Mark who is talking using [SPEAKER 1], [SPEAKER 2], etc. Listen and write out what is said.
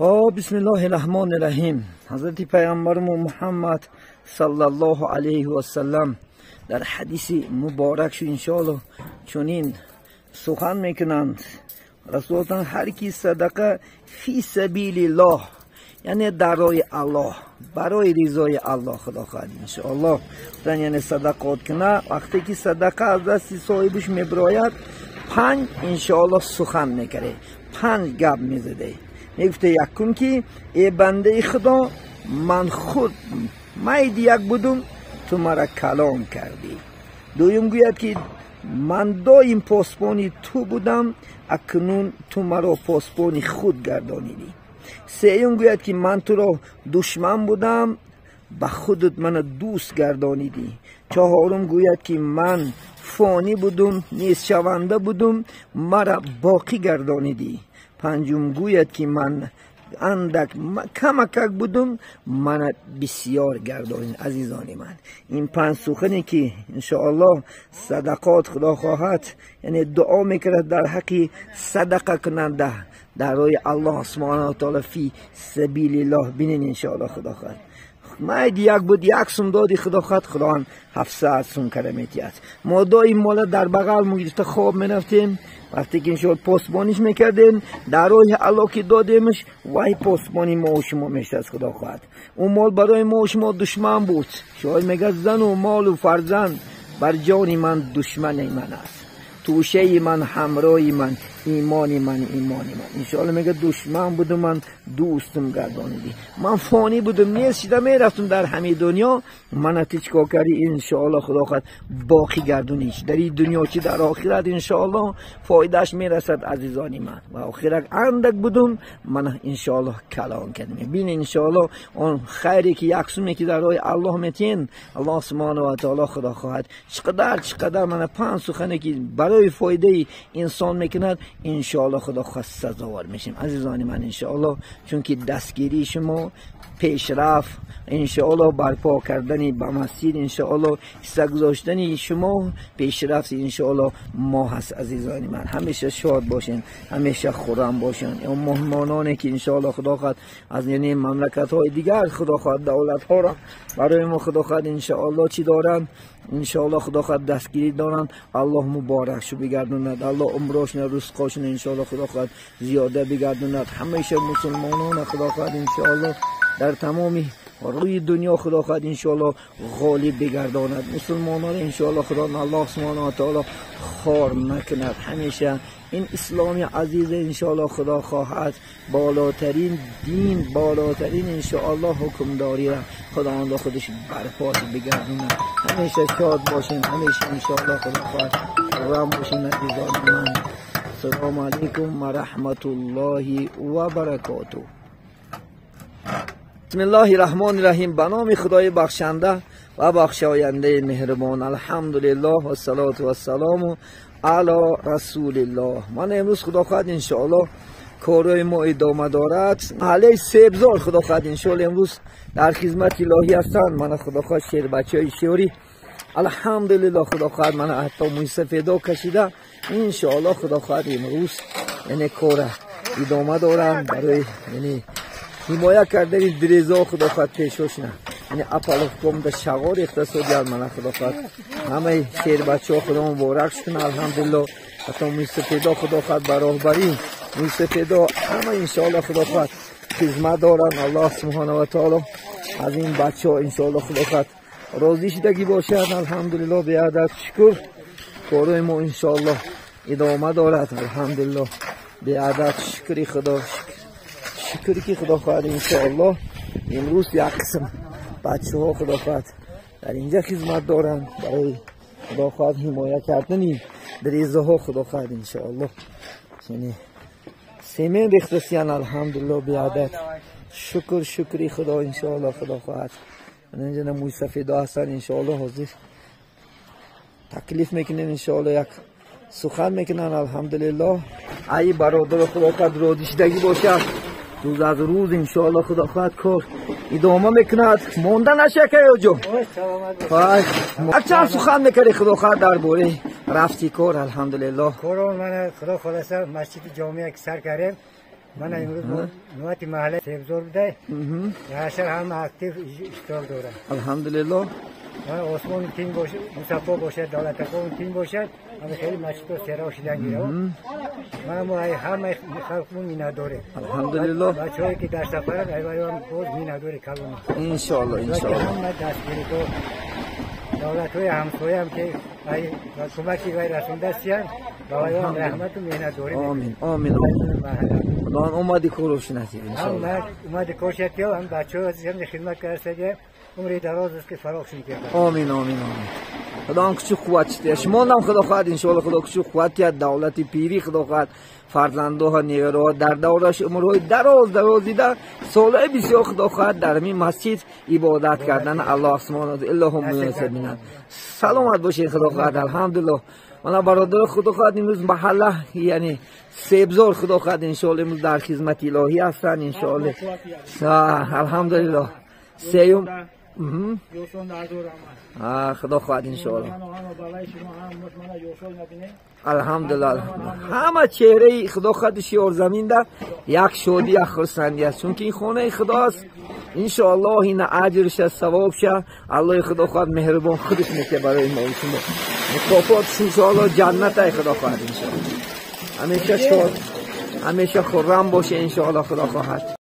[SPEAKER 1] بسم الله الرحمن الرحیم. حضرت پیامبر محمد صلی الله علیه و سلم در حدیث مبارک انشاءالله چنین سخن میکنند. رسول الله هر کی صدقه فی سبیل الله، یعنی در راه الله، برای رضای الله خدا خواهد انشاءالله یعنی صدقات کنه، وقتی که صدقه از دست صاحبش میبراید 5 انشاءالله سخن میکره، 5 گپ میزده. میگفته یکم که ای بنده خدا، من خود مید یک بودم تو مرا کلام کردی. دویم گوید که من دایم پاسبانی تو بودم، اکنون تو مرا پاسبانی خود گردانیدی. سوم گوید که من تو را دشمن بودم، به خودت من دوست گردانیدی. چهارم گوید که من فانی بودم، نیست شونده بودم، مرا باقی گردانیدی. پنجم گوید که من اندک کمک بودم، من بسیار گردانید. عزیزان من، این 5 سخنی که انشاءالله صدقات خدا خواهد، یعنی دعا میکرد در حق صدقه کننده در راه الله سبحانه و تعالی فی سبیل الله. بینین انشاءالله خدا خواهد ماید یک بود، 1 سوم دادی خدا خواهد، خدا هم 700 سوم کرمیتیت. ما دایم مالا در بغل مگیرفته خواب میرفتیم، وقتی که انشاءالله پاسبانیش میکردیم در راه الله که دادیمش، وای پاسبانی ما و شما میشد از خدا خواهد. اون مال برای ما و شما دشمن بود. شاید میگه زن و مال و فرزند بر جان من دشمن من است، توشه من همراه من، ایمانی من ایمانی من. انشاءالله میگه دشمن بودم من دوستم گردانیدی. من فانی بودم، نیست شده میرفتم در همه دنیا، من چیکار کردی انشاءالله خدا خواهد باقی گردونیش در این دنیا چی در آخرت انشاءالله فایدهش میرسد. عزیزانی من، و آخرت اندک بودم من انشاءالله کلام کردم. بین انشاءالله اون خیری که 1 سومی که در راه الله میتین، الله سبحانه و تعالی خدا خواهد چقدر من 5 سخنی که برای فایده انسان میکند انشاءالله خدا خواهد سزاوار میشیم. عزیزان من انشاءالله، چون که دستگیری شما پیشرفت انشاءالله، برپا کردنی به مسجد انشاءالله، گذاشتنی شما پیشرفت انشاءالله ما هست. عزیزان من همیشه شاد باشین، همیشه خرم باشین. اون مهمانانی که انشاءالله خدا خواهد از یعنی مملکت های دیگر خدا خواهد دولت ها را برای ما خدا خواهد انشاءالله چی دارن، انشاءالله خدا خواهد دستگیری دارن، الله مبارک شو بگردوند، الله عمرشون رزقشون انشاءالله خدا خواهد زیاده بگردوند. همیشه مسلمانان خدا خواهد انشاءالله در تمامی روی دنیا خدا خواهد انشاءالله غالب بگرداند. مسلمانان انشاءالله خدا الله سبحانه و تعالی خار نکند. همیشه این اسلامی عزیز انشاءالله خدا خواهد بالاترین دین، بالاترین انشاءالله حکمداری را خدا آن خودش برپا بگرداند. همیشه شاد باشین، همیشه انشاءالله خدا خواهد رحم باشین. عزیزان من، السلام علیکم و رحمت الله و برکاته. بسم الله الرحمن الرحیم. به نام خدای بخشنده و بخشاینده مهربان. الحمدلله و الصلاة و السلام علی رسول الله. من امروز خدا خواهد انشاءالله کارای ما ادامه دارد. علی سبزار خدا خواهد انشاءالله امروز در خدمت الهی هستند. من خدا خواهد شعر بچه های شعری الحمدلله خدا خواهد من حتی موی سفیدا کشیده انشاءالله خدا خواهد امروز یعنی کار ادامه دارم برای یعنی حمایت کردن دریزا خدا خواهد پیشوش نه، یعنی اپل کم در شغار اقتصادی من خدا خواهد همه شیر بچه ها خدا مبارک شکن. الحمدلله حتی موسیقیدا خدا خواهد براهبری موسیقیدا همه انشاءالله خدا خواهد خدمت دارن. الله سبحانه و تعالی از این بچه ها انشاءالله خدا خواهد راضی شدگی باشد. الحمدلله به عدد شکر کارای ما انشاءالله ادامه دارد. الحمدلله به عدد شکری خدا، شکری که خدا خواهد انشاءالله امروز 1 قسم بچه ها خدا خواهد در اینجا خدمت دارن برای خدا خواهد حمایت کردنی دریزه ها خدا خواهد انشاءالله یعنی سیمین ریختسیان. الحمدلله به عدد شکری خدا انشاءالله خدا خواهد. اینجا نموی سفیدا هستن انشاءالله حاضر تکلیف میکنن انشاءالله یک سخن میکنن. الحمدلله ای برادر خدا خواهد راضی شدگی باشد. روز از روز انشاءالله خدا خواهد کار ادامه میکند. مونده نشه که جو چند سخن میکردی خدا خواهد در باره رفتی کار؟ الحمدلله
[SPEAKER 2] کارو من خدا خلاصه مسجد جامعه که سر کردیم من امروز نوبت محله سبزور بوده یاشر هم اکتیو اشتراک دارم.
[SPEAKER 1] الحمدلله.
[SPEAKER 2] عثمان تیم باشه، مصطفی باشه، دولت اکون تیم باشه، همه خیلی مشکل سراغ شدن گیره. من همه خلقمون مینا داره.
[SPEAKER 1] الحمدلله.
[SPEAKER 2] بچه‌ای که در سفرند ایوان باز مینا داره کلون.
[SPEAKER 1] انشالله انشالله.
[SPEAKER 2] همه دست گیری تو دولت‌های همسایه هم که کمکی غیر رسونده سیان باید رحمت و مینا داره.
[SPEAKER 1] آمین آمین. خدا اومدی کوروش نصیب انشالله.
[SPEAKER 2] هم اومدی کوشتی هم بچه‌ها زیاد خدمت کرده. عمری دراز است که فراخشون کرده.
[SPEAKER 1] آمین آمین آمین. خدا هم کچو قوت ده. شما هم خدا خواهد انشالله خدا کچو قوت یاد دولتی پیری خدا خواهد فرزندها نیروها در دورش عمرهای درازی در سالهای بسیار خدا خواهد در این مسجد عبادت کردن الله اسمان اللهم یسبینا. سلامت باشین خدا خواهد. الحمدلله. من برادر خدا خواهد امروز محله یعنی سبزار خدا خواهد انشالله امروز در خدمت الهی هستن انشالله. الحمدلله. سیوم خدا خواهد انشالله. الحمدلله. همه چهره خدا خواهد شیار زمین در یک شادی یک خرسندی است چون که این خانه خداست انشالله این اجرش ثوابش الله خدا خواهد مهربان خودش میکنه برای ما شما مکافات انشالله جنت خدا خواهد انشالله. همیشه شاد همیشه خرم باشه انشالله خدا خواهد.